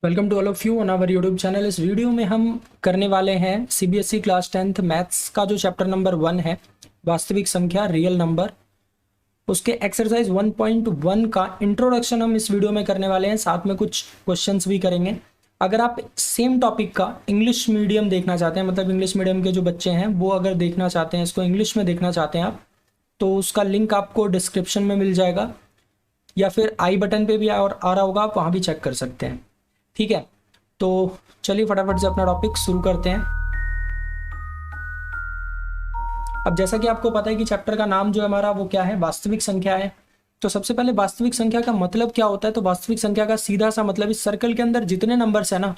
Welcome to all of you on our YouTube channel. इस video में हम करने वाले हैं सीबीएसई क्लास 10th मैथ्स का जो चैप्टर नंबर 1 है, वास्तविक संख्या रियल नंबर, उसके एक्सरसाइज 1.1 का इंट्रोडक्शन हम इस वीडियो में करने वाले हैं। साथ में कुछ क्वेश्चंस भी करेंगे। अगर आप सेम टॉपिक का इंग्लिश मीडियम देखना चाहते हैं, मतलब इंग्लिश मीडियम के जो बच्चे हैं वो अगर देखना चाहते हैं, इसको इंग्लिश में देखना चाहते हैं आप, तो उसका लिंक आपको डिस्क्रिप्शन में मिल जाएगा या फिर आई बटन पे भी आ रहा होगा, आप वहाँ भी चेक कर सकते हैं। ठीक है, तो चलिए फटाफट से अपना टॉपिक शुरू करते हैं। अब जैसा कि आपको पता है कि चैप्टर का नाम जो है हमारा वो क्या है, वास्तविक संख्या है। तो सबसे पहले वास्तविक संख्या का मतलब क्या होता है, तो वास्तविक संख्या का सीधा सा मतलब इस सर्कल के अंदर जितने नंबर्स है ना,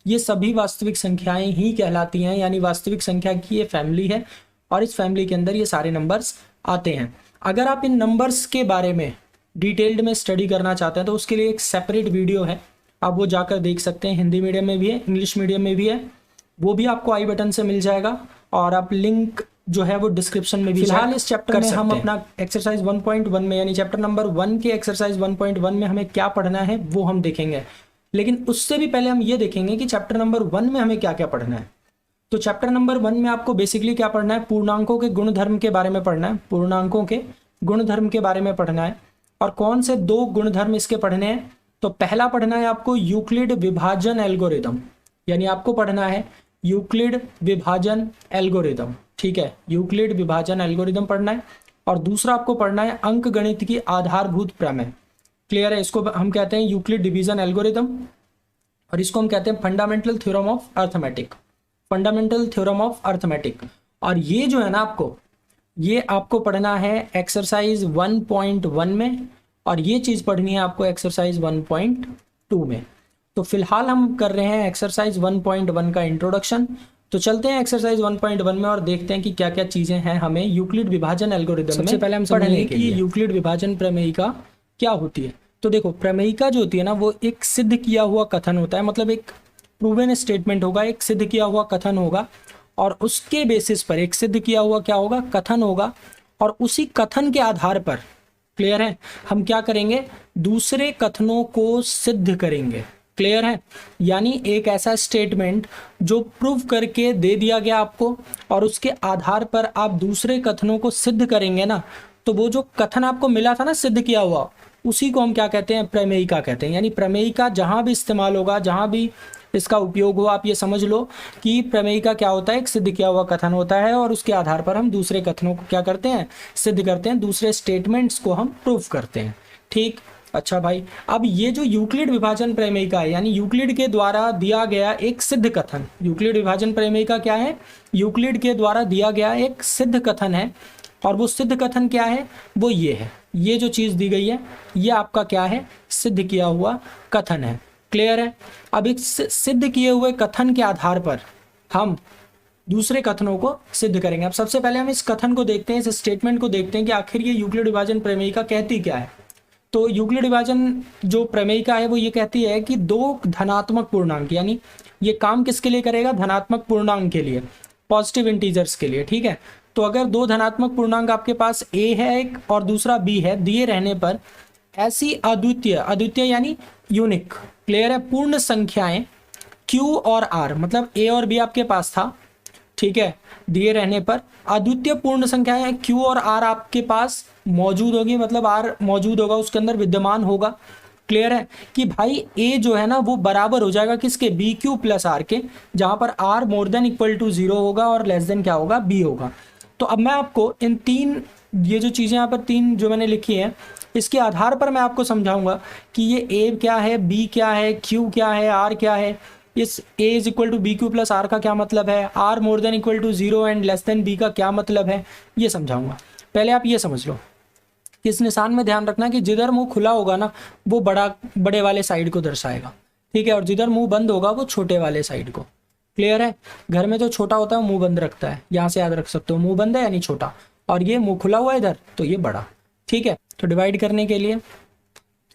ये सभी वास्तविक संख्याएं ही कहलाती हैं। यानी वास्तविक संख्या की ये फैमिली है और इस फैमिली के अंदर ये सारे नंबर्स आते हैं। अगर आप इन नंबर्स के बारे में डिटेल्ड में स्टडी करना चाहते हैं तो उसके लिए एक सेपरेट वीडियो है, आप वो जाकर देख सकते हैं। हिंदी मीडियम में भी है, इंग्लिश मीडियम में भी है, वो भी आपको आई बटन से मिल जाएगा और आप लिंक जो है वो डिस्क्रिप्शन में भी। फिलहाल इस चैप्टर में हम अपना एक्सरसाइज 1.1 में यानी चैप्टर नंबर 1 के एक्सरसाइज 1.1 में हमें क्या पढ़ना है वो हम देखेंगे। लेकिन उससे भी पहले हम ये देखेंगे कि चैप्टर नंबर 1 में हमें क्या क्या पढ़ना है। तो चैप्टर नंबर 1 में आपको बेसिकली क्या पढ़ना है, पूर्णांकों के गुणधर्म के बारे में पढ़ना है। पूर्णांकों के गुणधर्म के बारे में पढ़ना है। और कौन से दो गुणधर्म इसके पढ़ने हैं, तो पहला पढ़ना है आपको यूक्लिड विभाजन एल्गोरिदम, यानी आपको पढ़ना है यूक्लिड विभाजन एल्गोरिदम। ठीक है, यूक्लिड विभाजन एल्गोरिदम पढ़ना है। और दूसरा आपको पढ़ना है अंक गणित की आधारभूत प्रमेय। क्लियर है, इसको हम कहते हैं यूक्लिड डिवीजन एल्गोरिदम और इसको हम कहते हैं fundamental theorem of arithmetic. Fundamental theorem of arithmetic. और ये जो है ना ये आपको पढ़ना है एक्सरसाइज 1.1 में और ये चीज पढ़नी है आपको एक्सरसाइज 1.2 में। तो फिलहाल हम कर रहे हैं एक्सरसाइज 1.1 का इंट्रोडक्शन। तो चलते हैं एक्सरसाइज 1.1 में और देखते हैं कि क्या क्या चीजें हैं हमें यूक्लिड विभाजन एल्गोरिदम में। सबसे पहले हम समझेंगे कि यूक्लिड विभाजन प्रमेयिका क्या होती है। तो देखो, प्रमेयिका जो होती है ना वो एक सिद्ध किया हुआ कथन होता है, मतलब एक प्रूवन स्टेटमेंट होगा, एक सिद्ध किया हुआ कथन होगा और उसके बेसिस पर एक सिद्ध किया हुआ क्या होगा, कथन होगा। और उसी कथन के आधार पर, क्लियर है, हम क्या करेंगे, दूसरे कथनों को सिद्ध करेंगे। क्लियर है, यानी एक ऐसा स्टेटमेंट जो प्रूव करके दे दिया गया आपको और उसके आधार पर आप दूसरे कथनों को सिद्ध करेंगे ना, तो वो जो कथन आपको मिला था ना सिद्ध किया हुआ, उसी को हम क्या कहते हैं, प्रमेयिका कहते हैं। यानी प्रमेयिका जहां भी इस्तेमाल होगा, जहां भी इसका उपयोग हो, आप ये समझ लो कि प्रमेयिका क्या होता है, एक सिद्ध किया हुआ कथन होता है और उसके आधार पर हम दूसरे कथनों को क्या करते हैं, सिद्ध करते हैं, दूसरे स्टेटमेंट्स को हम प्रूफ करते हैं। ठीक, अच्छा भाई, अब ये जो यूक्लिड विभाजन प्रमेयिका है, यानी यूक्लिड के द्वारा दिया गया एक सिद्ध कथन, यूक्लिड विभाजन प्रमेयिका क्या है, यूक्लिड के द्वारा दिया गया एक सिद्ध कथन है। और वो सिद्ध कथन क्या है, वो ये है, ये जो चीज दी गई है ये आपका क्या है, सिद्ध किया हुआ कथन है। क्लियर है, अब इस सिद्ध किए हुए कथन के आधार पर हम दूसरे कथनों को सिद्ध करेंगे। अब सबसे पहले हम इस कथन को देखते हैं, इस स्टेटमेंट को देखते हैं कि आखिर ये यूक्लिड विभाजन प्रमेयिका कहती क्या है। तो यूक्लिड विभाजन जो प्रमेयिका है वो ये कहती है कि दो धनात्मक पूर्णांक, यानी ये काम किसके लिए करेगा, धनात्मक पूर्णांक के लिए, पॉजिटिव इंटीजर्स के लिए। ठीक है, तो अगर दो धनात्मक पूर्णांक आपके पास ए है एक और दूसरा बी है, दिए रहने पर ऐसी अद्वितीय, अद्वितीय यानी यूनिक, क्लियर है, पूर्ण संख्याएं Q और R, मतलब A और B आपके पास था, ठीक है, दिए रहने पर अद्वितीय पूर्ण संख्याएं Q और R आपके पास मौजूद होगी, मतलब R मौजूद होगा, उसके अंदर विद्यमान होगा। क्लियर है कि भाई A जो है ना वो बराबर हो जाएगा किसके, BQ प्लस R के, जहां पर R more than equal to 0 होगा और लेस देन क्या होगा, B होगा। तो अब मैं आपको इन तीन, ये जो चीजें यहाँ पर तीन जो मैंने लिखी हैं, इसके आधार पर मैं आपको समझाऊंगा कि ये A क्या है, B क्या है, Q क्या है, R क्या है, इस A is equal to B Q plus R का क्या मतलब है, R more than equal to 0 and less than B का क्या मतलब है, ये समझाऊंगा। पहले आप ये समझ लो कि इस निशान में ध्यान रखना कि जिधर मुंह खुला होगा ना वो बड़े वाले साइड को दर्शाएगा। ठीक है, और जिधर मुंह बंद होगा वो छोटे वाले साइड को। क्लियर है, घर में जो छोटा होता है वो मुंह बंद रखता है, यहाँ से याद रख सकते हो, मुंह बंद है यानी छोटा, और ये मुंह खुला हुआ है इधर तो ये बड़ा। ठीक है, तो डिवाइड करने के लिए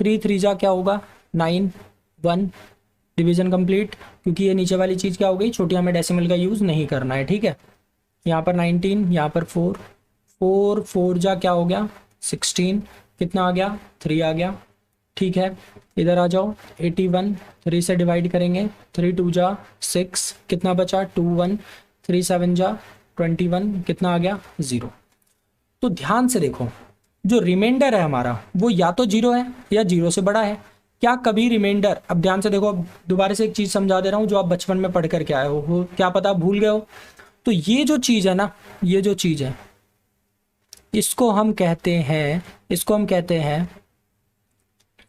3 3 जा क्या होगा, 9, 1, डिवीजन कंप्लीट, क्योंकि ये नीचे वाली चीज क्या हो गई, छोटी, हमें डेसिमल का यूज नहीं करना है। ठीक है, यहाँ पर 19, यहाँ पर 4, 4 4 जा क्या हो गया, 16, कितना आ गया, 3 आ गया। ठीक है, इधर आ जाओ। 81 3 से डिवाइड करेंगे, 3 2 जा 6, कितना बचा 2 1, 3 7 जा 21, कितना आ गया 0। तो ध्यान से देखो, जो रिमाइंडर है हमारा वो या तो 0 है या 0 से बड़ा है। क्या कभी रिमाइंडर, अब ध्यान से देखो, अब दोबारा से एक चीज़ समझा दे रहा हूँ जो आप बचपन में पढ़ करके आए हो, क्या पता भूल गए हो। तो ये जो चीज़ है ना, ये जो चीज़ है इसको हम कहते हैं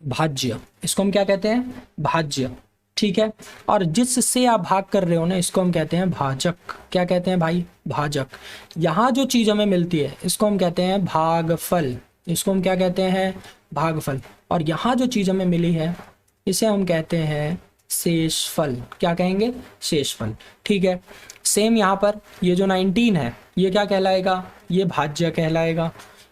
भाज्य। इसको हम क्या कहते हैं, भाज्य। ठीक है, और जिससे आप भाग कर रहे हो ना, इसको हम कहते हैं भाजक। क्या कहते हैं भाई, भाजक। यहाँ जो चीज़ हमें मिलती है इसको हम कहते हैं भागफल। इसको हम क्या कहते हैं, भागफल। और यहाँ जो चीज़ हमें मिली है इसे हम कहते हैं शेषफल। क्या कहेंगे, शेषफल। ठीक है, सेम यहाँ पर ये जो 19 है ये क्या कहलाएगा, ये भाज्य कहलाएगा।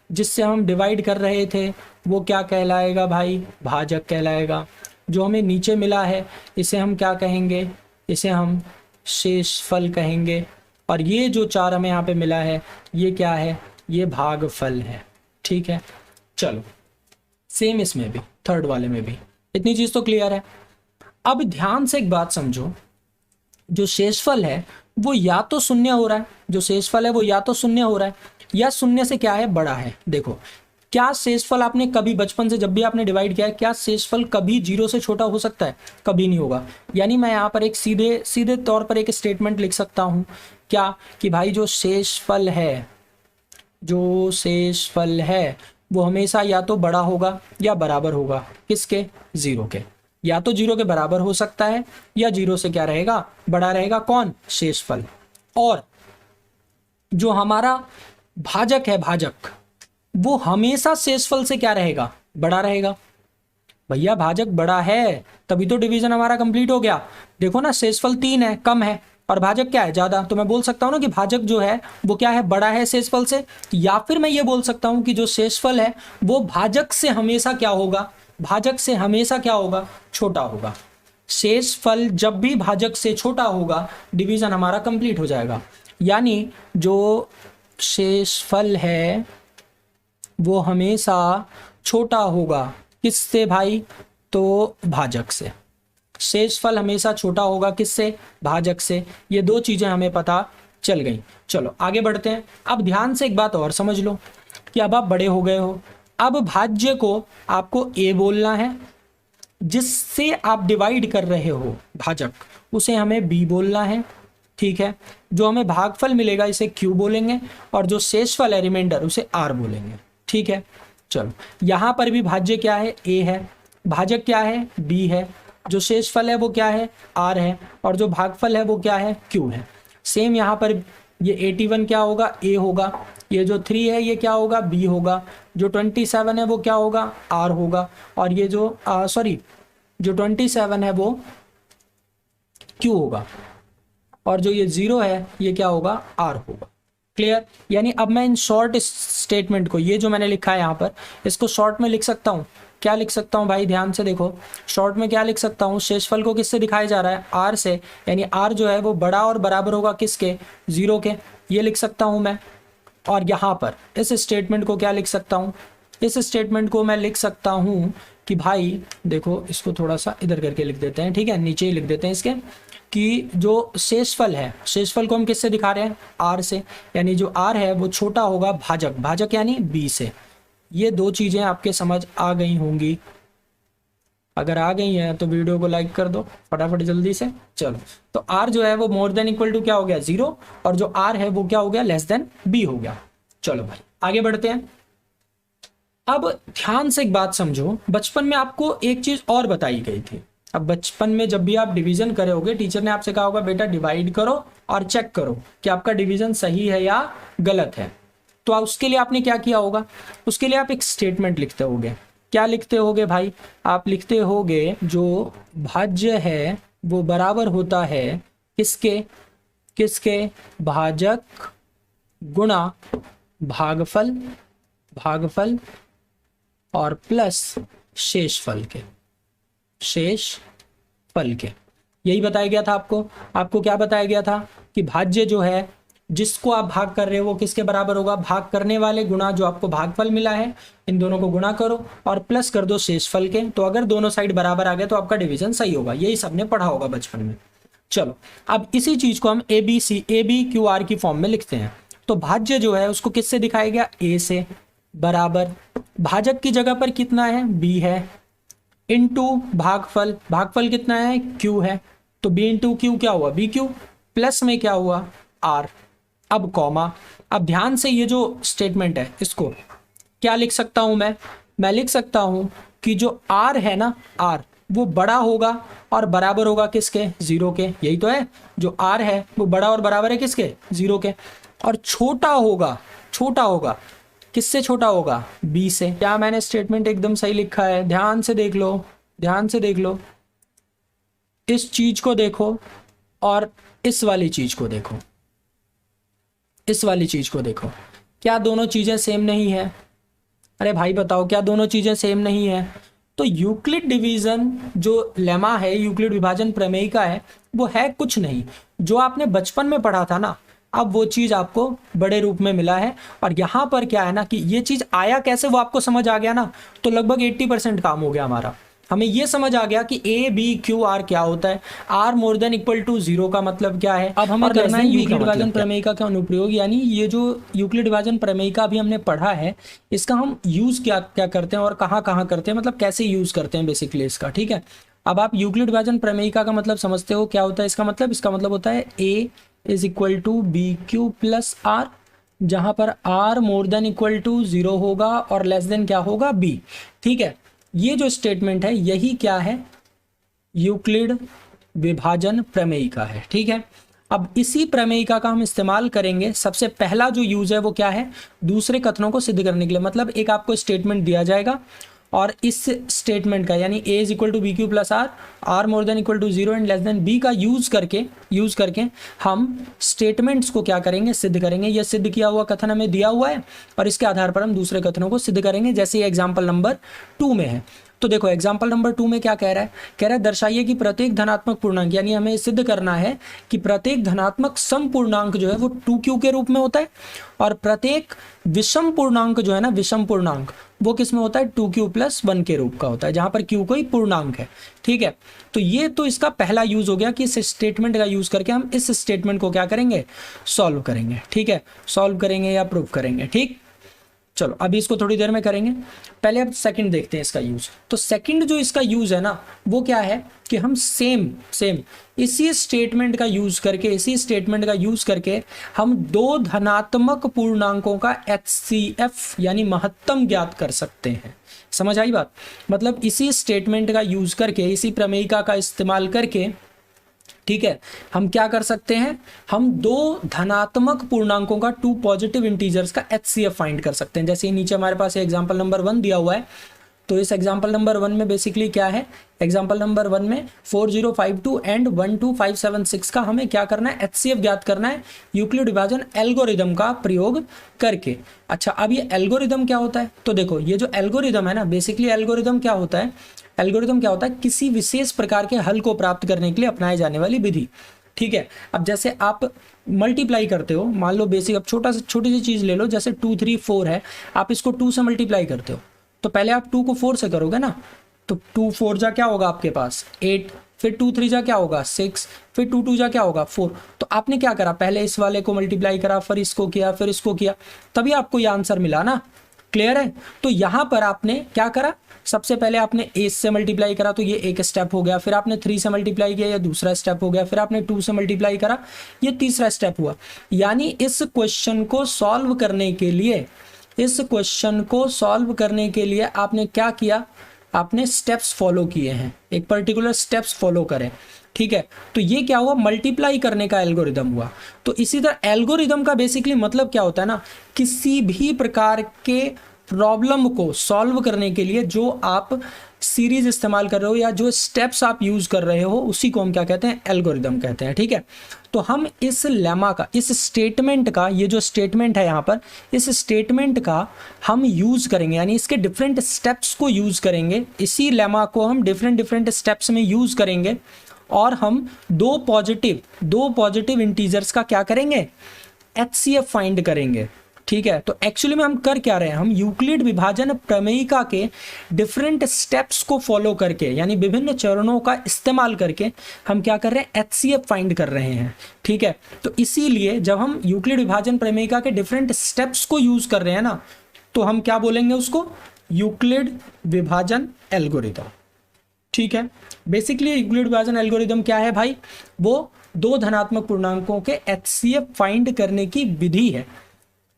जिससे हम डिवाइड कर रहे थे वो क्या कहलाएगा भाई, भाजक कहलाएगा। जो हमें नीचे मिला है इसे हम क्या कहेंगे, इसे हम शेषफल कहेंगे। और ये जो 4 हमें यहाँ पे मिला है ये क्या है, ये भागफल है। ठीक है, चलो सेम इसमें भी, थर्ड वाले में भी। इतनी चीज़ तो क्लियर है। अब ध्यान से एक बात समझो, जो शेषफल है वो या तो शून्य हो रहा है, जो शेषफल है वो या तो शून्य हो रहा है या शून्य से क्या है, बड़ा है। देखो, क्या शेषफल आपने कभी बचपन से जब भी आपने डिवाइड किया है, क्या शेषफल कभी 0 से छोटा हो सकता है, कभी नहीं होगा। यानी मैं यहाँ पर एक सीधे तौर पर एक स्टेटमेंट लिख सकता हूँ, क्या कि भाई जो शेषफल है वो हमेशा या तो बड़ा होगा या बराबर होगा, किसके, 0 के। या तो 0 के बराबर हो सकता है या 0 से क्या रहेगा, बड़ा रहेगा। कौन, शेषफल। और जो हमारा भाजक है, भाजक, वो हमेशा शेषफल से क्या रहेगा, बड़ा रहेगा। भैया भाजक बड़ा है तभी तो डिवीजन हमारा कंप्लीट हो गया। देखो ना, शेषफल 3 है, कम है, और भाजक क्या है, ज्यादा। तो मैं बोल सकता हूं ना कि भाजक जो है वो क्या है, बड़ा है शेषफल से। या फिर मैं ये बोल सकता हूं कि जो शेषफल है वो भाजक से हमेशा क्या होगा, भाजक से हमेशा क्या होगा, छोटा होगा। शेषफल जब भी भाजक से छोटा होगा डिवीजन हमारा कंप्लीट हो जाएगा। यानी जो शेषफल है वो हमेशा छोटा होगा, किससे भाई, तो भाजक से। शेषफल हमेशा छोटा होगा किससे, भाजक से। ये 2 चीजें हमें पता चल गई। चलो आगे बढ़ते हैं। अब ध्यान से एक बात और समझ लो कि अब आप बड़े हो गए हो। अब भाज्य को आपको ए बोलना है, जिससे आप डिवाइड कर रहे हो भाजक उसे हमें बी बोलना है। ठीक है, जो हमें भागफल मिलेगा इसे क्यू बोलेंगे, और जो शेषफल है रिमाइंडर उसे आर बोलेंगे। ठीक है, चलो यहाँ पर भी भाज्य क्या है, ए है, भाजक क्या है, बी है, जो शेषफल है वो क्या है, आर है, और जो भागफल है वो क्या है, क्यू है। सेम यहाँ पर ये 81 क्या होगा, ए होगा, ये जो 3 है ये क्या होगा, बी होगा, जो 27 है वो क्या होगा, आर होगा, और ये जो जो 27 है वो क्यू होगा, और जो ये 0 है ये क्या होगा, आर होगा। क्लियर। यानी अब मैं इन शॉर्ट स्टेटमेंट को, ये जो मैंने लिखा है यहाँ पर, इसको शॉर्ट में लिख सकता हूँ। क्या लिख सकता हूँ भाई, ध्यान से देखो, शॉर्ट में क्या लिख सकता हूँ, शेषफल को किससे दिखाया जा रहा है, आर से। यानी आर जो है वो बड़ा और बराबर होगा किसके, 0 के। ये लिख सकता हूँ मैं। और यहाँ पर इस स्टेटमेंट को क्या लिख सकता हूँ, इस स्टेटमेंट को मैं लिख सकता हूँ कि भाई देखो, इसको थोड़ा सा इधर करके लिख देते हैं। ठीक है, नीचे ही लिख देते हैं इसके, कि जो शेषफल है, शेषफल को हम किससे दिखा रहे हैं, आर से। यानी जो आर है वो छोटा होगा भाजक, भाजक यानी बी से। ये 2 चीजें आपके समझ आ गई होंगी। अगर आ गई हैं तो वीडियो को लाइक कर दो फटाफट जल्दी से। चलो, तो आर जो है वो मोर देन इक्वल टू क्या हो गया, 0, और जो आर है वो क्या हो गया, लेस देन बी हो गया। चलो भाई आगे बढ़ते हैं। अब ध्यान से एक बात समझो, बचपन में आपको एक चीज और बताई गई थी। अब बचपन में जब भी आप डिवीजन करोगे, टीचर ने आपसे कहा होगा बेटा डिवाइड करो और चेक करो कि आपका डिवीजन सही है या गलत है। तो उसके लिए आपने क्या किया होगा, उसके लिए आप एक स्टेटमेंट लिखते होगे। क्या लिखते होगे भाई, आप लिखते होगे जो भाज्य है वो बराबर होता है किसके, किसके, भाजक गुणा भागफल, भागफल और प्लस शेषफल के, शेषफल के। यही बताया गया था आपको। आपको क्या बताया गया था कि भाज्य जो है जिसको आप भाग कर रहे हो वो किसके बराबर होगा, भाग करने वाले गुणा जो आपको भागफल मिला है, इन दोनों को गुणा करो और प्लस कर दो शेषफल के। तो अगर दोनों साइड बराबर आ गए तो आपका डिवीजन सही होगा। यही सबने पढ़ा होगा बचपन में। चलो अब इसी चीज को हम ए बी क्यू आर की फॉर्म में लिखते हैं। तो भाज्य जो है उसको किससे दिखाया गया, ए से, बराबर भाजक की जगह पर कितना है, बी है, इनटू भागफल, भागफल कितना है, क्यू है, तो बी इंटू क्यू क्या हुआ, बी क्यू, प्लस में क्या हुआ, आर। अब कॉमा। अब ध्यान से ये जो स्टेटमेंट है इसको क्या लिख सकता हूं मैं लिख सकता हूं कि जो आर है ना, आर वो बड़ा होगा और बराबर होगा किसके, जीरो के। यही तो है, जो आर है वो बड़ा और बराबर है किसके, जीरो के। और छोटा होगा किससे, छोटा होगा बी से। क्या मैंने स्टेटमेंट एकदम सही लिखा है, ध्यान से देख लो, इस चीज को देखो और इस वाली चीज को देखो, क्या दोनों चीजें सेम नहीं है, अरे भाई बताओ क्या दोनों चीजें सेम नहीं है। तो यूक्लिड डिवीजन जो लेमा है, यूक्लिड विभाजन प्रमेय का है, वो है कुछ नहीं, जो आपने बचपन में पढ़ा था ना, अब वो चीज आपको बड़े रूप में मिला है। और यहाँ पर क्या है ना कि ये चीज आया कैसे वो आपको समझ आ गया ना, तो लगभग 80% काम हो गया हमारा। हमें ये समझ आ गया कि ए बी क्यू आर क्या होता है, R more than equal to zero का मतलब क्या है। अब हमें करना है यूक्लिड विभाजन प्रमेय का क्या अनुप्रयोग, यानी ये जो यूक्लिड विभाजन प्रमेय का भी हमने पढ़ा है, इसका हम यूज क्या करते हैं और कहाँ कहाँ करते हैं, मतलब कैसे यूज करते हैं बेसिकली इसका। ठीक है, अब आप यूक्लिड विभाजन प्रमेय का मतलब समझते हो क्या होता है इसका मतलब होता है A is equal to B Q plus R, जहां पर R more than equal to zero होगा और लेस देन क्या होगा, बी। ठीक है, ये जो स्टेटमेंट है यही क्या है, यूक्लिड विभाजन प्रमेय का है। ठीक है, अब इसी प्रमेय का हम इस्तेमाल करेंगे। सबसे पहला जो यूज है वो क्या है, दूसरे कथनों को सिद्ध करने के लिए। मतलब एक आपको स्टेटमेंट दिया जाएगा और इस स्टेटमेंट का यानी A is equal to B Q plus R, R more than equal to zero and less than B का यूज करके हम स्टेटमेंट्स को क्या करेंगे, सिद्ध करेंगे। यह सिद्ध किया हुआ कथन हमें दिया हुआ है और इसके आधार पर हम दूसरे कथनों को सिद्ध करेंगे, जैसे ये एग्जाम्पल नंबर 2 में है। तो देखो एग्जाम्पल नंबर 2 में क्या कह रहा है, दर्शाइए कि प्रत्येक धनात्मक पूर्णांक, यानी हमें सिद्ध करना है कि प्रत्येक धनात्मक सम पूर्णांक जो है वो 2q के रूप में होता है और प्रत्येक विषम पूर्णांक जो है ना, विषम पूर्णांक वो किस में होता है, 2q प्लस 1 के रूप का होता है, जहां पर q कोई पूर्णांक है। ठीक है, तो ये तो इसका पहला यूज हो गया कि इस स्टेटमेंट का यूज करके हम इस स्टेटमेंट को क्या करेंगे, सॉल्व करेंगे। ठीक है, सॉल्व करेंगे या प्रूव करेंगे। ठीक, चलो अभी इसको थोड़ी देर में करेंगे, पहले अब सेकंड देखते हैं इसका यूज। तो सेकंड जो इसका यूज है ना वो क्या है कि हम सेम इसी स्टेटमेंट का यूज करके हम दो धनात्मक पूर्णांकों का HCF यानी महत्तम ज्ञात कर सकते हैं। समझ आई बात, मतलब इसी स्टेटमेंट का यूज करके, इसी प्रमेयिका का इस्तेमाल करके, ठीक है, हम क्या कर सकते हैं, हम दो धनात्मक पूर्णांकों का, 2 पॉजिटिव इंटीजर्स का HCF फाइंड कर सकते हैं। जैसे नीचे हमारे पास एग्जांपल नंबर 1 दिया हुआ है, तो इस एग्जांपल नंबर 1 में बेसिकली क्या है, एग्जांपल नंबर 1 में 4052 एंड 12576 का हमें क्या करना है, HCF ज्ञात करना है यूक्लिड विभाजन एल्गोरिदम का प्रयोग करके। अच्छा, अब ये एल्गोरिदम क्या होता है, तो देखो ये जो एल्गोरिदम है ना, बेसिकली एल्गोरिदम क्या होता है, किसी विशेष प्रकार के हल को प्राप्त करने के लिए अपनाई जाने वाली विधि। ठीक है, अब जैसे आप मल्टीप्लाई करते हो, मान लो बेसिक, अब छोटी सी चीज ले लो, जैसे 2 3 4 है, आप इसको 2 से मल्टीप्लाई करते हो, तो पहले आप 2 को 4 से करोगे ना, तो 2 4 जा क्या होगा आपके पास 8, फिर 2 3 जा क्या होगा 6, फिर 2 2 जा क्या होगा 4। तो आपने क्या करा, पहले इस वाले को मल्टीप्लाई करा, फिर इसको किया, फिर इसको किया, तभी आपको ये आंसर मिला ना। क्लियर है, तो यहां पर आपने क्या करा, सबसे पहले आपने 8 से मल्टीप्लाई करा, तो ये एक स्टेप हो गया, फिर आपने 3 से मल्टीप्लाई किया, ये दूसरा स्टेप हो गया, फिर आपने 2 से मल्टीप्लाई करा, ये तीसरा स्टेप हुआ। यानी इस क्वेश्चन को सॉल्व करने के लिए आपने क्या किया, आपने स्टेप्स फॉलो किए हैं, एक पर्टिकुलर स्टेप्स फॉलो करें। ठीक है, तो ये क्या हुआ, मल्टीप्लाई करने का एल्गोरिदम हुआ। तो इसी तरह एल्गोरिदम का बेसिकली मतलब क्या होता है ना, किसी भी प्रकार के प्रॉब्लम को सॉल्व करने के लिए जो आप सीरीज इस्तेमाल कर रहे हो या जो स्टेप्स आप यूज कर रहे हो, उसी को हम क्या कहते हैं, एल्गोरिदम कहते हैं। ठीक है, तो हम इस लेमा का, इस स्टेटमेंट का, ये जो स्टेटमेंट है यहाँ पर, इस स्टेटमेंट का हम यूज करेंगे, यानी इसके डिफरेंट स्टेप्स को यूज करेंगे, इसी लेमा को हम डिफरेंट स्टेप्स में यूज करेंगे और हम दो पॉजिटिव इंटीजर्स का क्या करेंगे, HCF फाइंड करेंगे, ठीक है। तो एक्चुअली में हम कर क्या रहे हैं, हम यूक्लिड विभाजन प्रमेयिका के डिफरेंट स्टेप्स को फॉलो करके, यानी विभिन्न चरणों का इस्तेमाल करके हम क्या कर रहे हैं, HCF फाइंड कर रहे हैं, ठीक है। तो इसीलिए जब हम यूक्लिड विभाजन प्रमेयिका के डिफरेंट स्टेप्स को यूज कर रहे हैं ना, तो हम क्या बोलेंगे उसको, यूक्लिड विभाजन एल्गोरिथम, ठीक है। बेसिकली यूक्लिड विभाजन एल्गोरिथम क्या है भाई, वो दो धनात्मक पूर्णांकों के HCF फाइंड करने की विधि है।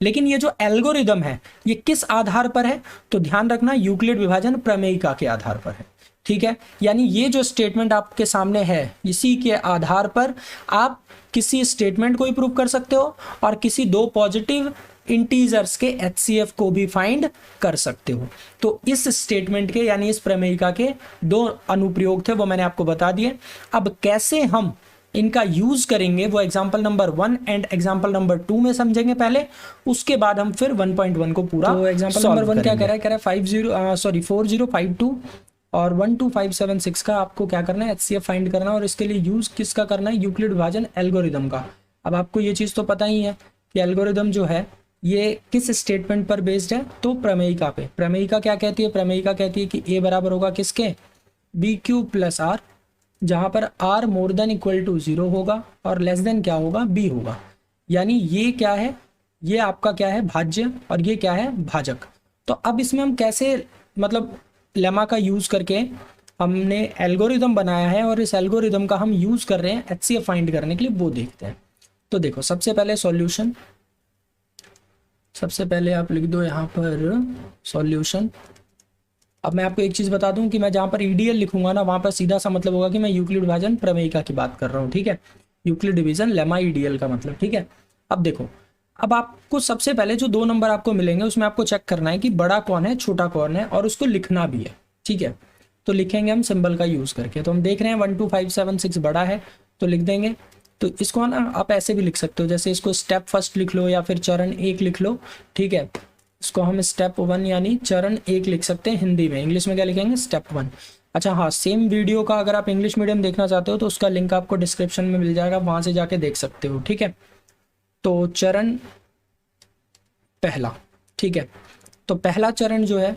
लेकिन ये जो एल्गोरिदम है ये किस आधार पर है, तो ध्यान रखना यूक्लिड विभाजन प्रमेयिका के आधार पर है, ठीक है। यानी ये जो स्टेटमेंट आपके सामने है, इसी के आधार पर आप किसी स्टेटमेंट को ही प्रूव कर सकते हो और किसी दो पॉजिटिव इंटीजर्स के HCF को भी फाइंड कर सकते हो। तो इस स्टेटमेंट के यानी इस प्रमेयिका के दो अनुप्रयोग थे, वो मैंने आपको बता दिए। अब कैसे हम इनका यूज करेंगे वो example number 1 and example number 2 में समझेंगे पहले, उसके बाद हम फिर 1.1 को पूरा। तो एग्जांपल नंबर 1 क्या कह रहा है 4052 और 12576 का आपको क्या करना है, HCF फाइंड करना, और इसके लिए यूज किसका करना है, यूक्लिड विभाजन एल्गोरिदम का। अब आपको ये चीज तो पता ही है कि एल्गोरिदम जो है ये किस स्टेटमेंट पर बेस्ड है, तो प्रमेयिका पे। प्रमेयिका क्या कहती है, प्रमेयिका कहती है कि A बराबर होगा किसके, BQ प्लस R, जहां पर R more than equal to 0 होगा और लेस देन क्या होगा, B होगा। यानी ये क्या है, ये आपका क्या है, भाज्य, और ये क्या है, भाजक। तो अब इसमें हम कैसे, मतलब लेमा का यूज करके हमने एल्गोरिदम बनाया है और इस एल्गोरिदम का हम यूज कर रहे हैं HCF फाइंड करने के लिए, वो देखते हैं। तो देखो सबसे पहले सॉल्यूशन, सबसे पहले आप लिख दो यहाँ पर सॉल्यूशन। अब मैं आपको एक चीज़ बता दूं कि मैं जहाँ पर EDL लिखूंगा ना, वहाँ पर सीधा सा मतलब होगा कि मैं यूक्लिड विभाजन प्रमेयिका की बात कर रहा हूँ, ठीक है। यूक्लिड डिवीजन लेमा EDL का मतलब, ठीक है। अब देखो, अब आपको सबसे पहले जो दो नंबर आपको मिलेंगे उसमें आपको चेक करना है कि बड़ा कौन है छोटा कौन है, और उसको लिखना भी है, ठीक है। तो लिखेंगे हम सिंबल का यूज करके। तो हम देख रहे हैं 12576 बड़ा है तो लिख देंगे। तो इसको ना आप ऐसे भी लिख सकते हो, जैसे इसको स्टेप फर्स्ट लिख लो या फिर चरण 1 लिख लो, ठीक है। इसको हम स्टेप 1 यानी चरण 1 लिख सकते हैं हिंदी में, इंग्लिश में क्या लिखेंगे, स्टेप 1। अच्छा हाँ, सेम वीडियो का अगर आप इंग्लिश मीडियम देखना चाहते हो तो उसका लिंक आपको डिस्क्रिप्शन में मिल जाएगा, वहां से जाके देख सकते हो, ठीक है। तो चरण पहला, ठीक है। तो पहला चरण जो है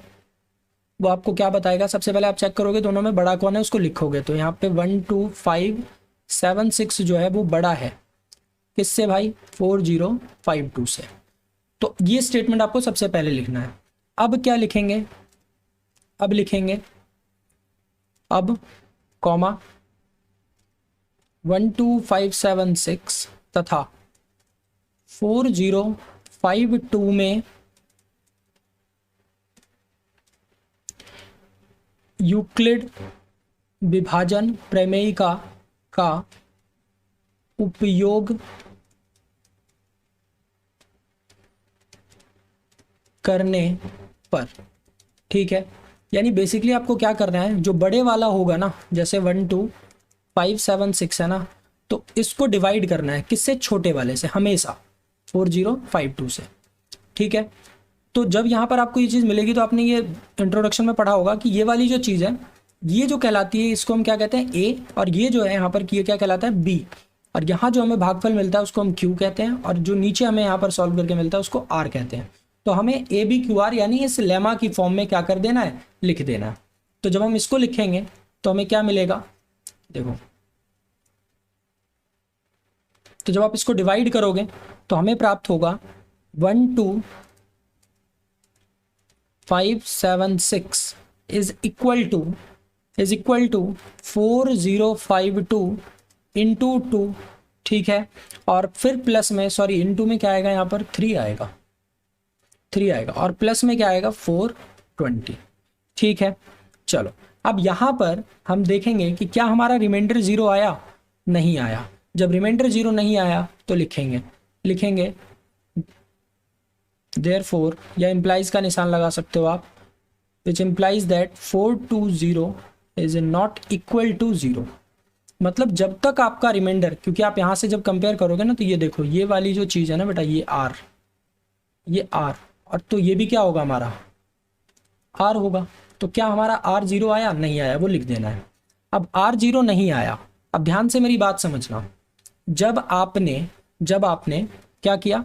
वो आपको क्या बताएगा, सबसे पहले आप चेक करोगे दोनों में बड़ा कौन है, उसको लिखोगे। तो यहाँ पे 12576 जो है वो बड़ा है किससे भाई, 4052 से। तो ये स्टेटमेंट आपको सबसे पहले लिखना है। अब क्या लिखेंगे, अब लिखेंगे अब कॉमा 12576 तथा 4052 में यूक्लिड विभाजन प्रमेयिका का उपयोग करने पर, ठीक है। यानी बेसिकली आपको क्या करना है, जो बड़े वाला होगा ना, जैसे 12576 है ना, तो इसको डिवाइड करना है किससे, छोटे वाले से, हमेशा 4052 से, ठीक है। तो जब यहाँ पर आपको ये चीज़ मिलेगी तो आपने ये इंट्रोडक्शन में पढ़ा होगा कि ये वाली जो चीज़ है ये जो कहलाती है इसको हम क्या कहते हैं, A, और ये जो है यहाँ पर ये क्या कहलाता है, B, और यहाँ जो हमें भागफल मिलता है उसको हम Q कहते हैं, और जो नीचे हमें यहाँ पर सॉल्व करके मिलता है उसको R कहते हैं। तो हमें ABQR यानी इस लेमा की फॉर्म में क्या कर देना है, लिख देना है। तो जब हम इसको लिखेंगे तो हमें क्या मिलेगा, देखो, तो जब आप इसको डिवाइड करोगे तो हमें प्राप्त होगा 12576 इज इक्वल टू 4052 इंटू 2, ठीक है। और फिर प्लस में, सॉरी इंटू में क्या आएगा, यहाँ पर 3 आएगा, और प्लस में क्या आएगा, 420, ठीक है। चलो अब यहाँ पर हम देखेंगे कि क्या हमारा रिमाइंडर 0 आया, नहीं आया। जब रिमाइंडर 0 नहीं आया तो लिखेंगे therefore, या इम्प्लाइज का निशान लगा सकते हो आप, which implies that 420 is not equal to 0। मतलब जब तक आपका रिमाइंडर, क्योंकि आप यहाँ से जब कंपेयर करोगे ना तो ये देखो, ये वाली जो चीज़ है ना बेटा, ये R, और तो ये भी क्या होगा, हमारा R होगा। तो क्या हमारा R 0 आया, नहीं आया, वो लिख देना है। अब R 0 नहीं आया, अब ध्यान से मेरी बात समझना, जब आपने क्या किया,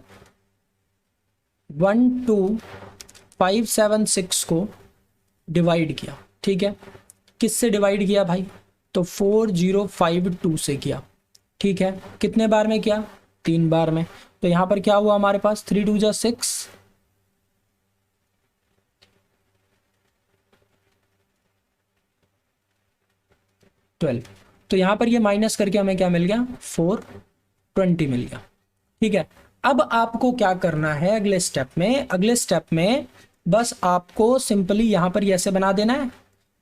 12576 को डिवाइड किया। ठीक है, किससे डिवाइड किया भाई, तो 4052 से किया। ठीक है, कितने बार में किया, 3 बार में। तो यहां पर क्या हुआ हमारे पास, 3 2 जा 6, 12। तो यहां पर ये माइनस करके हमें क्या मिल गया, 420 मिल गया। ठीक है, अब आपको क्या करना है अगले स्टेप में, अगले स्टेप में बस आपको सिंपली यहां पर ऐसे बना देना है,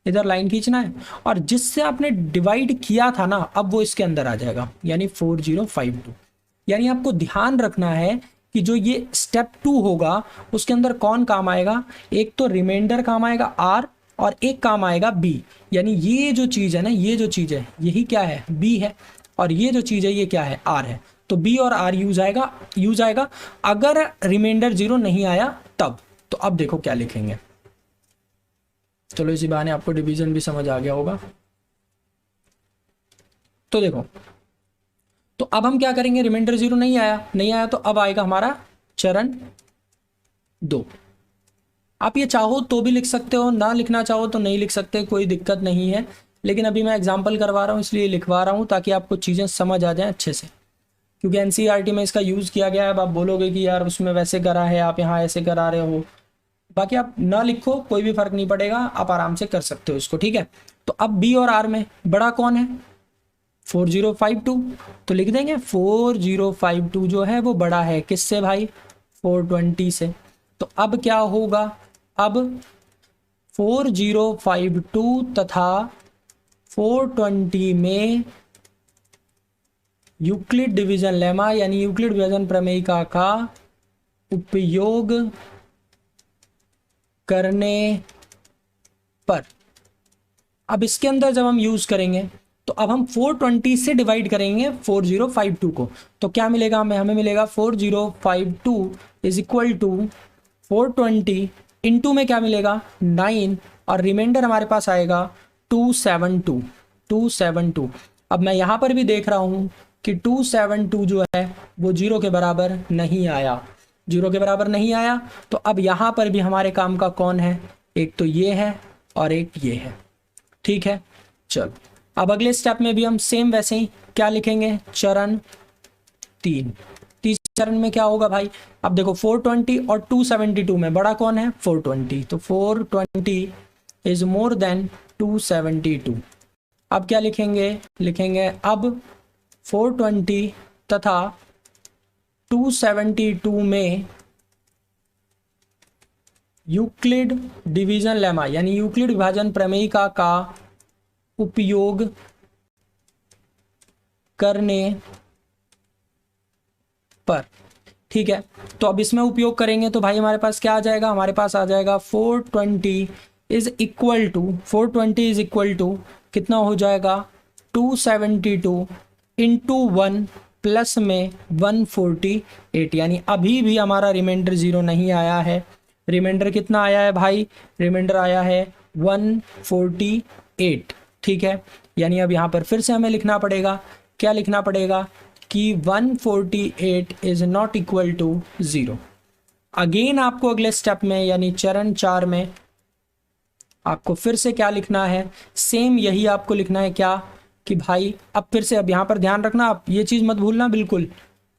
इधर लाइन खींचना है, और जिससे आपने डिवाइड किया था ना, अब वो इसके अंदर आ जाएगा, यानी 4052। यानी आपको ध्यान रखना है कि जो ये स्टेप 2 होगा उसके अंदर कौन काम आएगा, एक तो रिमाइंडर काम आएगा आर, और एक काम आएगा बी। यानी ये जो चीज है ना, ये जो चीज है यही क्या है, बी है, और ये जो चीज है ये क्या है, आर है। तो बी और आर यूज आएगा अगर रिमाइंडर 0 नहीं आया तब। तो अब देखो क्या लिखेंगे, चलो इसी बहाने आपको डिवीजन भी समझ आ गया होगा। तो देखो, तो अब हम क्या करेंगे, रिमाइंडर 0 नहीं आया तो अब आएगा हमारा चरण 2। आप ये चाहो तो भी लिख सकते हो, ना लिखना चाहो तो नहीं लिख सकते, कोई दिक्कत नहीं है। लेकिन अभी मैं एग्जाम्पल करवा रहा हूँ इसलिए लिखवा रहा हूँ ताकि आपको चीज़ें समझ आ जाएं अच्छे से, क्योंकि एनसीईआरटी में इसका यूज़ किया गया है। अब आप बोलोगे कि यार उसमें वैसे करा है, आप यहाँ ऐसे करा रहे हो। बाकी आप ना लिखो, कोई भी फर्क नहीं पड़ेगा, आप आराम से कर सकते हो इसको। ठीक है, तो अब बी और आर में बड़ा कौन है, 4052। तो लिख देंगे 4052 जो है वो बड़ा है किससे भाई, 420 से। तो अब क्या होगा, अब 4052 तथा 420 में यूक्लिड डिवीजन लेमा यानी यूक्लिड विभाजन प्रमेयिका का उपयोग करने पर, अब इसके अंदर जब हम यूज करेंगे तो अब हम 420 से डिवाइड करेंगे 4052 को। तो क्या मिलेगा हमें मिलेगा 4052 इज इक्वल टू 420 इनटू में क्या मिलेगा 9, और रिमाइंडर हमारे पास आएगा 272। अब मैं यहां पर भी देख रहा हूं कि 272 जो है वो 0 के बराबर नहीं आया, 0 के बराबर नहीं आया। तो अब यहां पर भी हमारे काम का कौन है, एक तो ये है और एक ये है। ठीक है, चलो अब अगले स्टेप में भी हम सेम वैसे ही क्या लिखेंगे, चरण 3। तीसरे चरण में क्या होगा भाई, अब देखो 420 और 272 में बड़ा कौन है, 420। तो 420 इज मोर देन 272। अब क्या लिखेंगे अब 420 तथा 272 में यूक्लिड डिवीजन लेमा यानी यूक्लिड विभाजन प्रमेयिका का उपयोग करने पर। ठीक है, तो अब इसमें उपयोग करेंगे तो भाई हमारे पास क्या आ जाएगा, हमारे पास आ जाएगा 420 इज इक्वल टू कितना हो जाएगा 272 इंटू 1 प्लस में 148। यानी अभी भी हमारा रिमाइंडर 0 नहीं आया है। रिमाइंडर कितना आया है भाई, रिमाइंडर आया है 148। ठीक है, यानी अब यहाँ पर फिर से हमें लिखना पड़ेगा, क्या लिखना पड़ेगा कि 148 is not equal to 0। Again आपको अगले स्टेप में यानी चरण 4 में आपको फिर से क्या लिखना है, सेम यही आपको लिखना है क्या कि भाई अब फिर से, अब यहाँ पर ध्यान रखना, आप ये चीज़ मत भूलना बिल्कुल।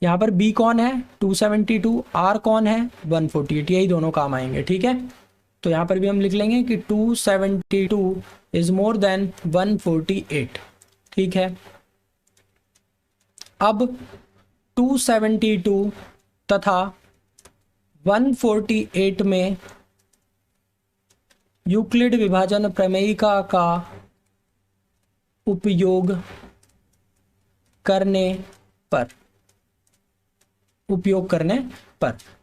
यहाँ पर बी कौन है 272, आर कौन है 148, यही दोनों काम आएंगे। ठीक है, तो यहाँ पर भी हम लिख लेंगे कि 272 इज मोर देन 148। ठीक है, अब 272 तथा 148 में यूक्लिड विभाजन प्रमेयिका का उपयोग करने पर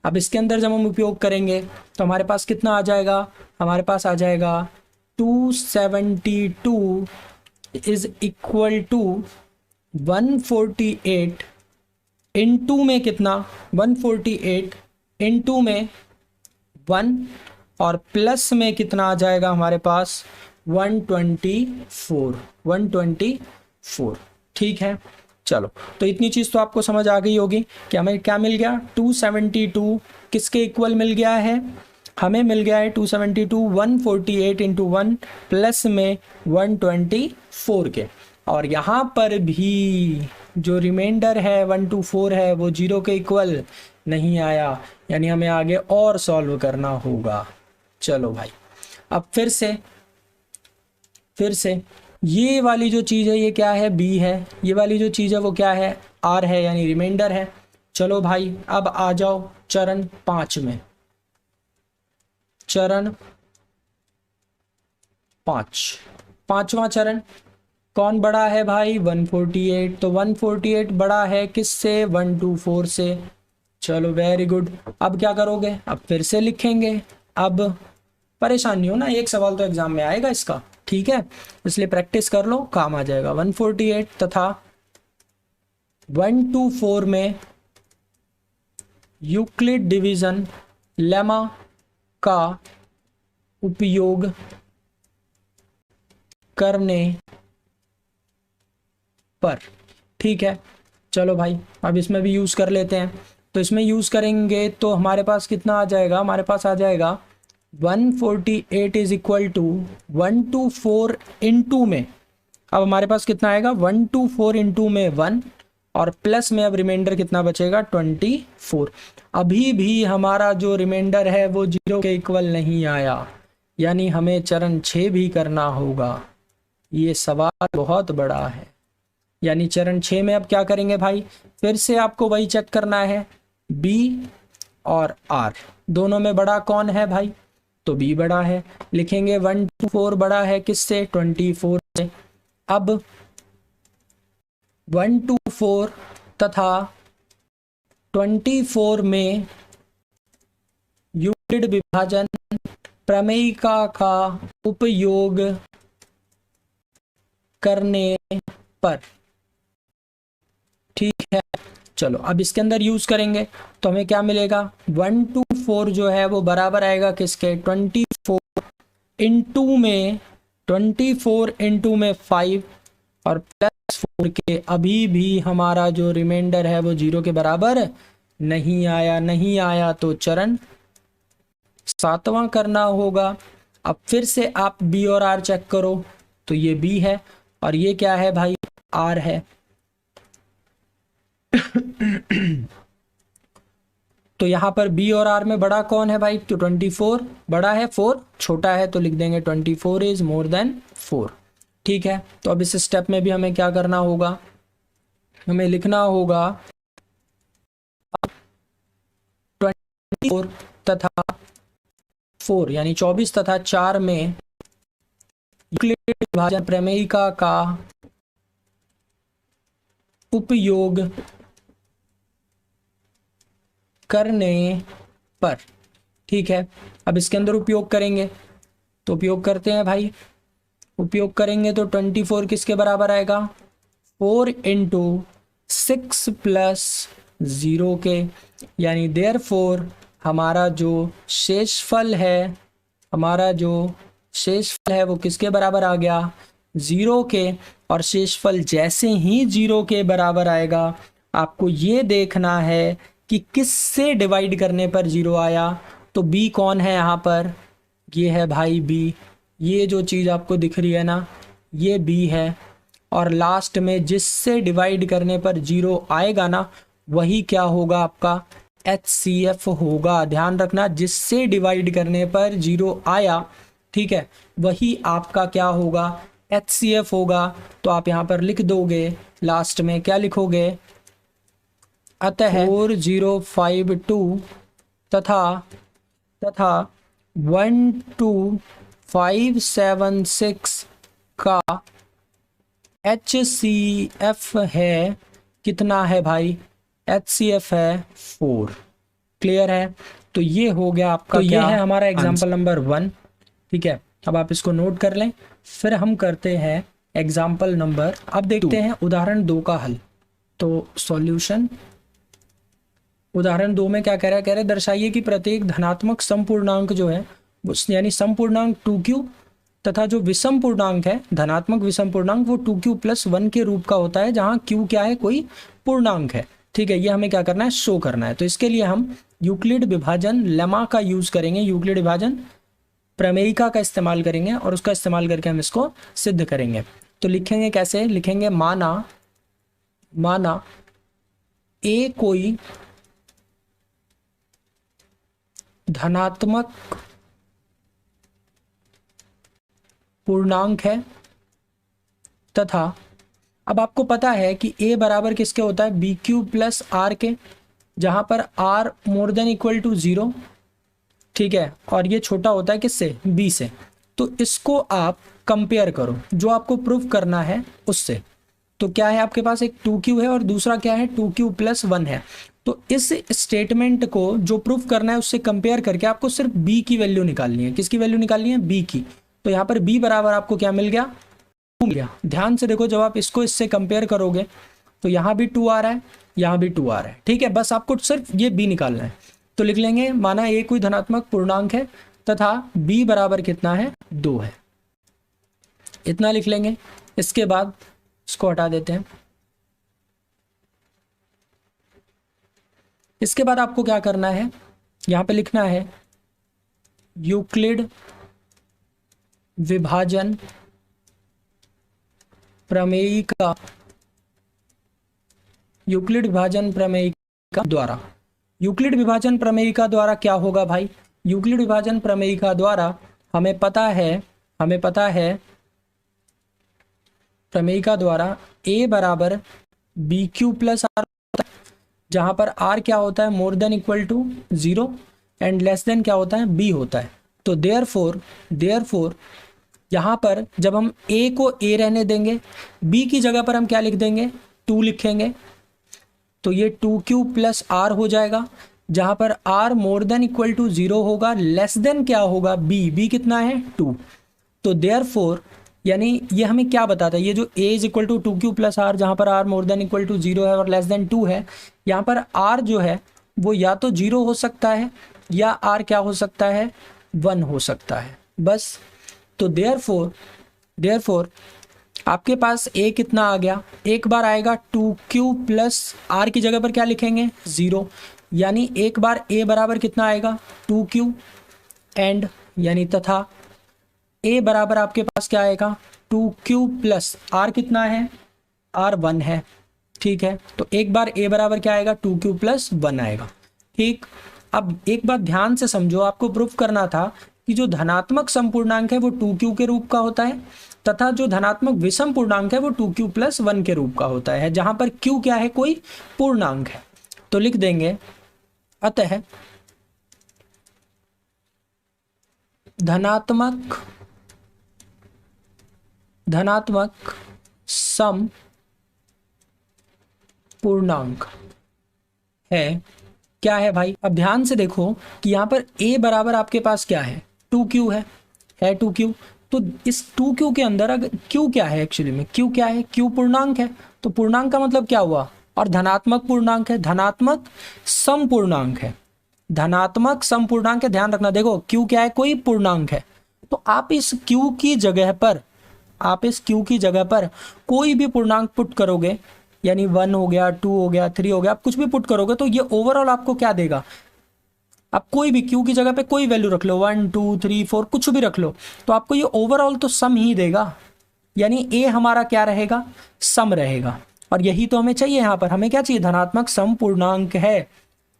अब इसके अंदर जब हम उपयोग करेंगे तो हमारे पास कितना आ जाएगा, हमारे पास आ जाएगा 272 इज इक्वल टू 148 इनटू में कितना 148 इनटू में 1 और प्लस में कितना आ जाएगा हमारे पास 124। ठीक है, चलो, तो इतनी चीज़ तो आपको समझ आ गई होगी कि हमें क्या मिल गया, 272 किसके इक्वल मिल गया है, हमें मिल गया है 272 148 इंटू 1 प्लस में 124 के। और यहाँ पर भी जो रिमाइंडर है 124 है वो 0 के इक्वल नहीं आया, यानी हमें आगे और सॉल्व करना होगा। चलो भाई, अब फिर से ये वाली जो चीज़ है ये क्या है, बी है, ये वाली जो चीज़ है वो क्या है, आर है, यानी रिमाइंडर है। चलो भाई, अब आ जाओ चरण 5 में। चरण 5, पांचवा चरण कौन बड़ा है भाई, 148। तो 148 बड़ा है किससे, 124 से। चलो वेरी गुड। अब क्या करोगे, अब फिर से लिखेंगे। अब परेशान नहीं हो ना, एक सवाल तो एग्जाम में आएगा इसका, ठीक है, इसलिए प्रैक्टिस कर लो, काम आ जाएगा। 148 तथा 124 में यूक्लिड डिवीजन लेमा का उपयोग करने पर, ठीक है। चलो भाई, अब इसमें भी यूज़ कर लेते हैं। तो इसमें यूज़ करेंगे तो हमारे पास कितना आ जाएगा, हमारे पास आ जाएगा 148 इज इक्वल टू 124 इंटू में, अब हमारे पास कितना आएगा, 124 इंटू में 1 और प्लस में अब रिमाइंडर कितना बचेगा, 24। अभी भी हमारा जो रिमाइंडर है वो 0 के इक्वल नहीं आया, यानी हमें चरण 6 भी करना होगा। ये सवाल बहुत बड़ा है, यानी चरण 6 में अब क्या करेंगे भाई, फिर से आपको वही चेक करना है, बी और आर दोनों में बड़ा कौन है भाई, तो बी बड़ा है। लिखेंगे 124 बड़ा है किससे, 24 से। अब 124 तथा 24 में यूक्लिड विभाजन प्रमेयिका का उपयोग करने पर, ठीक है। चलो, अब इसके अंदर यूज करेंगे तो हमें क्या मिलेगा, 124 जो है वो बराबर आएगा किसके, 24 इंटू में 24 इंटू में 5 और प्लस 4 के। अभी भी हमारा जो रिमाइंडर है वो 0 के बराबर नहीं आया, तो चरण 7वां करना होगा। अब फिर से आप बी और आर चेक करो, तो ये बी है और ये क्या है भाई, आर है। तो यहाँ पर बी और आर में बड़ा कौन है भाई, तो 24 बड़ा है, 4 छोटा है, तो लिख देंगे 24 इज मोर देन 4, ठीक है। तो अब इस स्टेप में भी हमें क्या करना होगा, हमें लिखना होगा 24 तथा 4 यानी 24 तथा 4 में यूक्लिड विभाजन प्रमेयिका का उपयोग करने पर, ठीक है। अब इसके अंदर उपयोग करेंगे तो उपयोग करते हैं भाई, उपयोग करेंगे तो 24 किसके बराबर आएगा, 4 इंटू 6 प्लस 0 के, यानी देयरफॉर हमारा जो शेषफल है, वो किसके बराबर आ गया, 0 के। और शेषफल जैसे ही 0 के बराबर आएगा, आपको ये देखना है कि किससे डिवाइड करने पर 0 आया। तो बी कौन है यहाँ पर, ये है भाई बी, ये जो चीज़ आपको दिख रही है ना, ये बी है। और लास्ट में जिससे डिवाइड करने पर 0 आएगा ना, वही क्या होगा, आपका HCF होगा। ध्यान रखना, जिससे डिवाइड करने पर 0 आया, ठीक है, वही आपका क्या होगा, HCF होगा। तो आप यहाँ पर लिख दोगे, लास्ट में क्या लिखोगे, अतः 4052 तथा 12576 का HCF है, कितना है भाई, HCF है 4। क्लियर है। तो ये हो गया आपका, तो ये है हमारा एग्जाम्पल नंबर 1, ठीक है। अब आप इसको नोट कर लें, फिर हम करते हैं एग्जाम्पल नंबर, अब देखते हैं उदाहरण 2 का हल। तो सॉल्यूशन उदाहरण 2 में क्या कह रहा है, दर्शाइए कि प्रत्येक धनात्मक समपूर्णांक जो है यानी समपूर्णांक 2q तथा जो विषम पूर्णांक है, धनात्मक विषम पूर्णांक, वो 2q+1 के रूप का होता है, जहां q क्या है, कोई पूर्णांक है। ठीक है, ये हमें क्या करना है, शो करना है। तो इसके लिए हम यूक्लिड विभाजन लेमा का यूज करेंगे, यूक्लिड विभाजन प्रमेयिका का इस्तेमाल करेंगे और उसका इस्तेमाल करके हम इसको सिद्ध करेंगे। तो लिखेंगे कैसे, लिखेंगे माना ए कोई धनात्मक पूर्णांक है तथा अब आपको पता है कि a बराबर किसके होता है, BQ+R के, जहां पर R >= 0। ठीक है, और ये छोटा होता है किससे, b से। तो इसको आप कंपेयर करो, जो आपको प्रूफ करना है उससे। तो क्या है आपके पास, एक 2q है और दूसरा क्या है, 2q+1 है। तो इस स्टेटमेंट को जो प्रूफ करना है उससे कंपेयर करके आपको सिर्फ b की वैल्यू निकालनी है। किसकी वैल्यू निकालनी है, b की। तो यहाँ पर b बराबर आपको क्या मिल गया, 2 मिल गया। ध्यान से देखो, जब आप इसको इससे कंपेयर करोगे तो यहाँ भी 2 आ रहा है, यहाँ भी 2 आ रहा है। ठीक है, बस आपको सिर्फ ये b निकालना है। तो लिख लेंगे, माना a कोई धनात्मक पूर्णांक है तथा b बराबर कितना है, 2 है। इतना लिख लेंगे। इसके बाद इसको हटा देते हैं। इसके बाद आपको क्या करना है, यहाँ पे लिखना है यूक्लिड विभाजन प्रमेयिका, यूक्लिड विभाजन प्रमेयिका द्वारा। यूक्लिड विभाजन प्रमेयिका द्वारा क्या होगा भाई, यूक्लिड विभाजन प्रमेयिका द्वारा हमें पता है प्रमेयिका द्वारा a बराबर BQ+R, जहां पर r क्या होता है, >= 0 एंड << क्या होता है, b होता है। तो देयरफॉर यहाँ पर जब हम a को a रहने देंगे, b की जगह पर हम क्या लिख देंगे, 2 लिखेंगे। तो ये 2q+r हो जाएगा, जहां पर r >= 0 होगा, क्या होगा, b कितना है, 2। तो देयरफॉर यानी ये हमें क्या बताता है, ये जो a = 2q+r, जहां पर r >= 0 है और <2 है, यहाँ पर r जो है वो या तो 0 हो सकता है या r क्या हो सकता है, 1 हो सकता है, बस। तो देयरफॉर आपके पास a कितना आ गया, एक बार आएगा 2q+r की जगह पर क्या लिखेंगे, 0, यानी एक बार a बराबर कितना आएगा, 2q, एंड यानी तथा a बराबर आपके पास क्या आएगा, 2q+r कितना है, r 1 है। ठीक है, तो एक बार a बराबर क्या आएगा, 2q+1 आएगा। ठीक, अब एक बात ध्यान से समझो, आपको प्रूफ करना था कि जो धनात्मक समपूर्णांक है वो 2q के रूप का होता है तथा जो धनात्मक विषम पूर्णांक है वो 2q+1 के रूप का होता है, जहां पर q क्या है, कोई पूर्णांक है। तो लिख देंगे, अतः धनात्मक सम पूर्णांक है, क्या है भाई, अब ध्यान से देखो कि यहाँ पर a बराबर आपके पास क्या है, 2q है 2q। तो इस 2q के अंदर अगर q क्या है, एक्चुअली में q क्या है, q पूर्णांक है। तो पूर्णांक का मतलब क्या हुआ, और धनात्मक पूर्णांक है, धनात्मक समपूर्णांक है, धनात्मक समपूर्णांक है। ध्यान रखना, देखो q क्या है, कोई पूर्णांक है। तो आप इस q की जगह पर कोई भी पूर्णांक पुट करोगे, यानी 1 हो गया, 2 हो गया, 3 हो गया, आप कुछ भी पुट करोगे तो ये ओवरऑल आपको क्या देगा, आप कोई भी q की जगह पे कोई वैल्यू रख लो, 1 2 3 4 कुछ भी रख लो, तो आपको ये ओवरऑल तो सम ही देगा, यानी a हमारा क्या रहेगा, सम रहेगा। और यही तो हमें चाहिए, यहाँ पर हमें क्या चाहिए, धनात्मक समपूर्णांक है।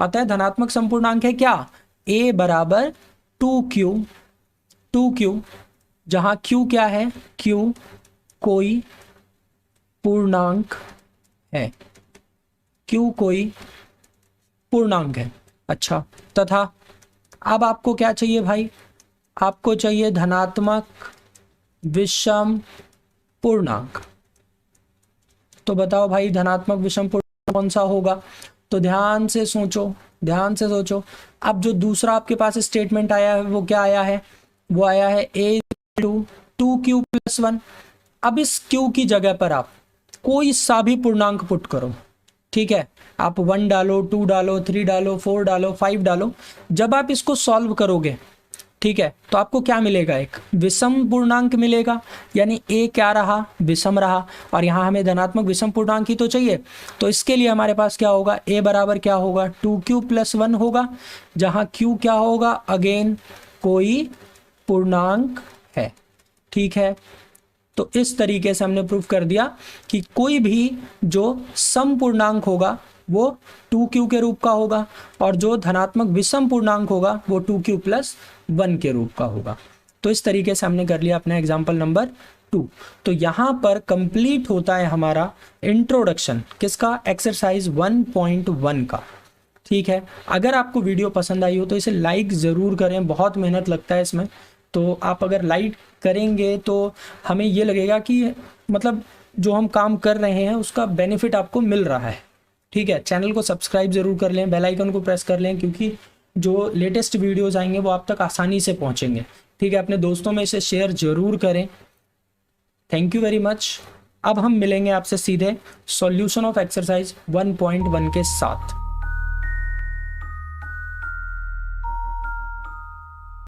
अतः धनात्मक समपूर्णांक है क्या, a बराबर 2q, जहां q क्या है, q कोई पूर्णांक है, q कोई पूर्णांक है। अच्छा, तथा अब आपको क्या चाहिए भाई, आपको चाहिए धनात्मक विषम पूर्णांक। तो बताओ भाई, धनात्मक विषम पूर्णांक कौन सा होगा, तो ध्यान से सोचो। अब जो दूसरा आपके पास स्टेटमेंट आया है वो क्या आया है, वो आया है a = 2q+1। अब इस q की जगह पर आप कोई सा भी पूर्णांक पुट करो, ठीक है, आप 1 डालो, 2 डालो, 3 डालो, 4 डालो, 5 डालो। जब आप इसको सॉल्व करोगे ठीक है, तो आपको क्या मिलेगा, एक विषम पूर्णांक मिलेगा, यानी ए क्या रहा, विषम रहा, और यहाँ हमें धनात्मक विषम पूर्णांक ही तो चाहिए। तो इसके लिए हमारे पास क्या होगा, ए बराबर क्या होगा 2q+1 होगा, जहाँ q क्या होगा, अगेन कोई पूर्णांक है। ठीक है, तो इस तरीके से हमने प्रूफ कर दिया कि कोई भी जो सम पूर्णांक होगा वो 2q के रूप का होगा, और जो धनात्मक विषम पूर्णांक होगा वो 2q+1 के रूप का होगा। तो इस तरीके से हमने कर लिया अपना एग्जाम्पल नंबर 2। तो यहाँ पर कंप्लीट होता है हमारा इंट्रोडक्शन किसका, एक्सरसाइज 1.1 का। ठीक है, अगर आपको वीडियो पसंद आई हो तो इसे लाइक ज़रूर करें, बहुत मेहनत लगता है इसमें। तो आप अगर लाइक करेंगे तो हमें ये लगेगा कि मतलब जो हम काम कर रहे हैं उसका बेनिफिट आपको मिल रहा है। ठीक है, चैनल को सब्सक्राइब ज़रूर कर लें, बेल आइकन को प्रेस कर लें, क्योंकि जो लेटेस्ट वीडियोस आएंगे वो आप तक आसानी से पहुंचेंगे। ठीक है, अपने दोस्तों में इसे शेयर ज़रूर करें। Thank you very much. अब हम मिलेंगे आपसे सीधे सॉल्यूशन ऑफ एक्सरसाइज 1.1 के साथ।